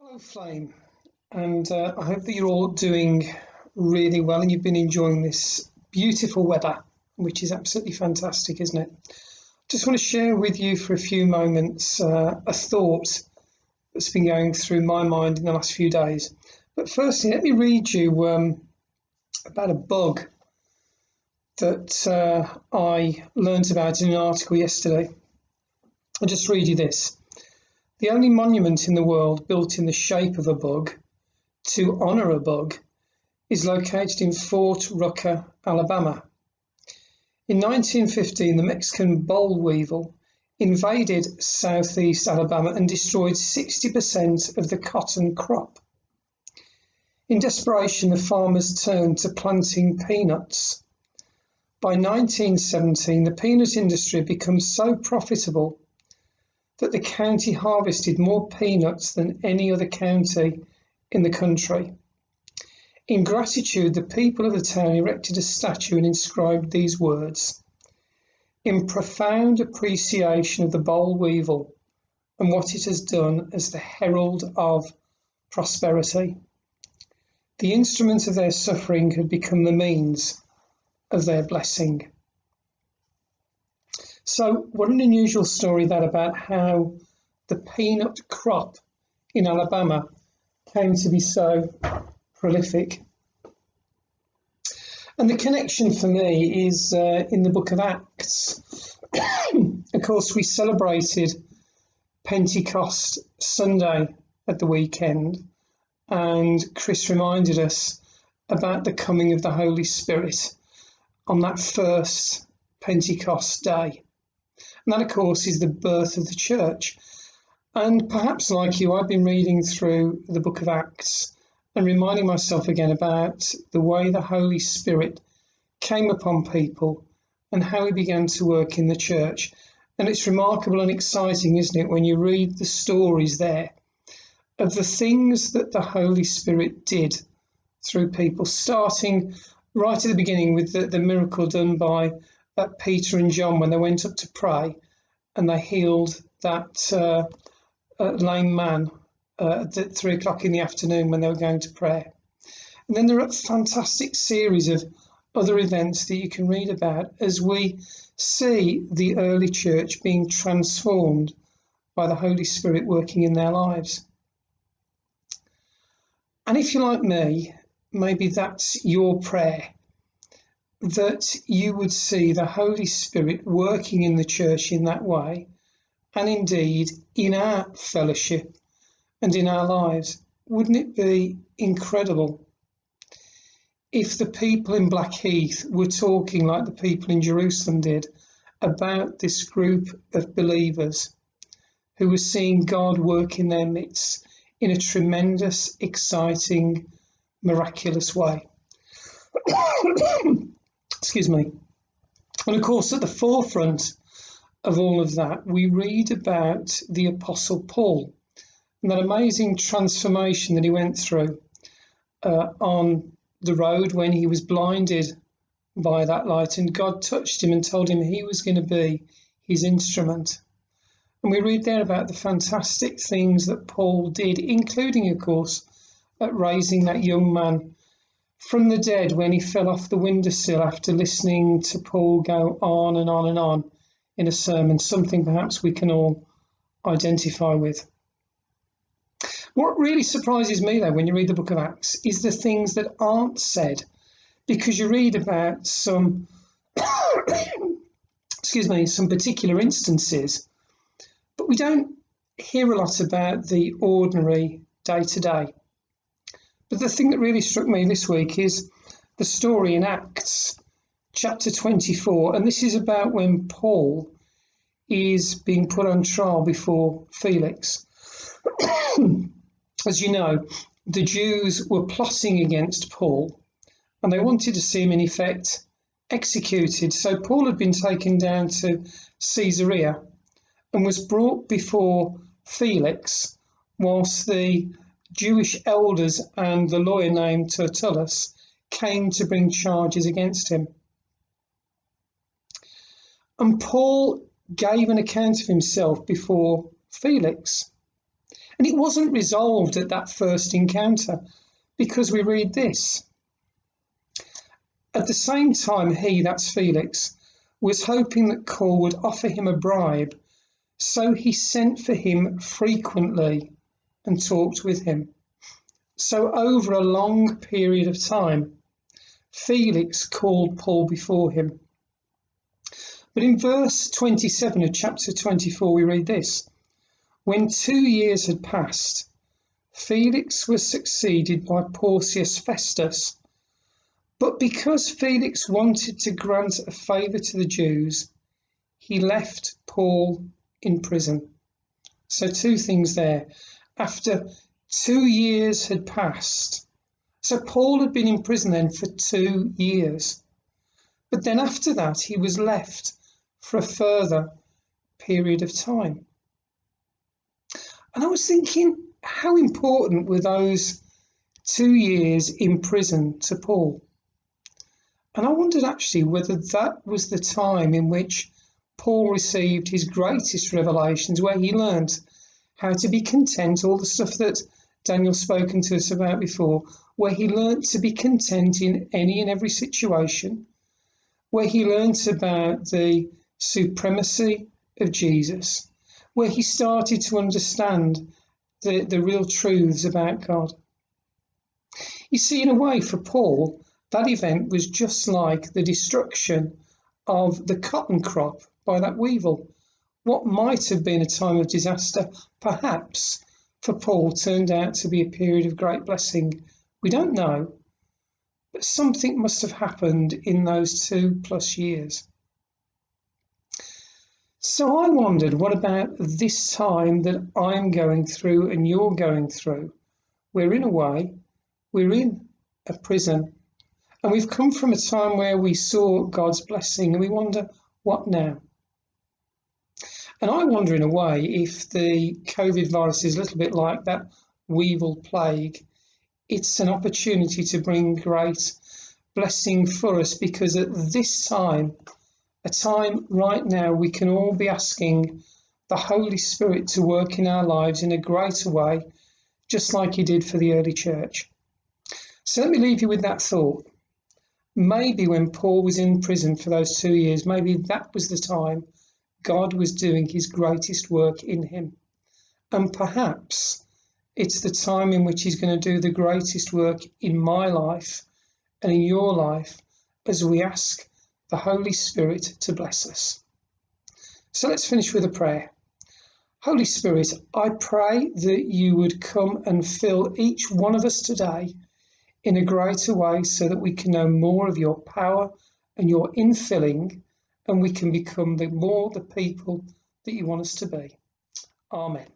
Hello, Flame, and I hope that you're all doing really well and you've been enjoying this beautiful weather, which is absolutely fantastic, isn't it? Just want to share with you for a few moments a thought that's been going through my mind in the last few days. But firstly, let me read you about a bug that I learnt about in an article yesterday. I'll just read you this. The only monument in the world built in the shape of a bug to honour a bug is located in Fort Rucker, Alabama. In 1915, the Mexican boll weevil invaded southeast Alabama and destroyed 60% of the cotton crop. In desperation, the farmers turned to planting peanuts. By 1917, the peanut industry had become so profitable that the county harvested more peanuts than any other county in the country. In gratitude, the people of the town erected a statue and inscribed these words: "In profound appreciation of the boll weevil and what it has done as the herald of prosperity. The instrument of their suffering had become the means of their blessing." So what an unusual story that about how the peanut crop in Alabama came to be so prolific. And the connection for me is in the book of Acts. Of course, we celebrated Pentecost Sunday at the weekend, and Chris reminded us about the coming of the Holy Spirit on that first Pentecost day. And that, of course, is the birth of the church. And perhaps like you, I've been reading through the book of Acts and reminding myself again about the way the Holy Spirit came upon people and how he began to work in the church. And it's remarkable and exciting, isn't it, when you read the stories there of the things that the Holy Spirit did through people, starting right at the beginning with the miracle done by Peter and John when they went up to pray and they healed that lame man at 3 o'clock in the afternoon when they were going to prayer. And then there are a fantastic series of other events that you can read about as we see the early church being transformed by the Holy Spirit working in their lives. And if you're like me, maybe that's your prayer, that you would see the Holy Spirit working in the church in that way, and indeed in our fellowship and in our lives. Wouldn't it be incredible if the people in Blackheath were talking like the people in Jerusalem did about this group of believers who were seeing God work in their midst in a tremendous, exciting, miraculous way? Excuse me. And of course, at the forefront of all of that, we read about the Apostle Paul and that amazing transformation that he went through on the road when he was blinded by that light, and God touched him and told him he was going to be his instrument. And we read there about the fantastic things that Paul did, including, of course, at raising that young man from the dead when he fell off the windowsill after listening to Paul go on and on and on in a sermon, something perhaps we can all identify with. What really surprises me, though, when you read the book of Acts is the things that aren't said, because you read about some, some particular instances, but we don't hear a lot about the ordinary day-to-day. But the thing that really struck me this week is the story in Acts chapter 24, and this is about when Paul is being put on trial before Felix. As you know, the Jews were plotting against Paul and they wanted to see him in effect executed. So Paul had been taken down to Caesarea and was brought before Felix whilst the Jewish elders and the lawyer named Tertullus came to bring charges against him. And Paul gave an account of himself before Felix. And it wasn't resolved at that first encounter, because we read this. At the same time, he, that's Felix, was hoping that Paul would offer him a bribe, so he sent for him frequently and talked with him. So over a long period of time, Felix called Paul before him. But in verse 27 of chapter 24, we read this. When 2 years had passed, Felix was succeeded by Porcius Festus. But because Felix wanted to grant a favour to the Jews, he left Paul in prison. So 2 things there. After 2 years had passed, so Paul had been in prison then for 2 years. But then after that, he was left for a further period of time. And I was thinking, how important were those 2 years in prison to Paul? And I wondered actually whether that was the time in which Paul received his greatest revelations, where he learned how to be content, all the stuff that Daniel's spoken to us about before, where he learned to be content in any and every situation, where he learnt about the supremacy of Jesus, where he started to understand the real truths about God. You see, in a way, for Paul, that event was just like the destruction of the cotton crop by that weevil. What might have been a time of disaster, perhaps, for Paul turned out to be a period of great blessing. We don't know, but something must have happened in those 2+ years. So I wondered, what about this time that I'm going through and you're going through? We're in a prison, and we've come from a time where we saw God's blessing, and we wonder, what now? And I wonder in a way if the COVID virus is a little bit like that weevil plague. It's an opportunity to bring great blessing for us, because at this time, a time right now, we can all be asking the Holy Spirit to work in our lives in a greater way, just like he did for the early church. So let me leave you with that thought. Maybe when Paul was in prison for those 2 years, maybe that was the time God was doing his greatest work in him. And perhaps it's the time in which he's going to do the greatest work in my life and in your life, as we ask the Holy Spirit to bless us. So let's finish with a prayer. Holy Spirit, I pray that you would come and fill each one of us today in a greater way, so that we can know more of your power and your infilling, and we can become the people that you want us to be. Amen.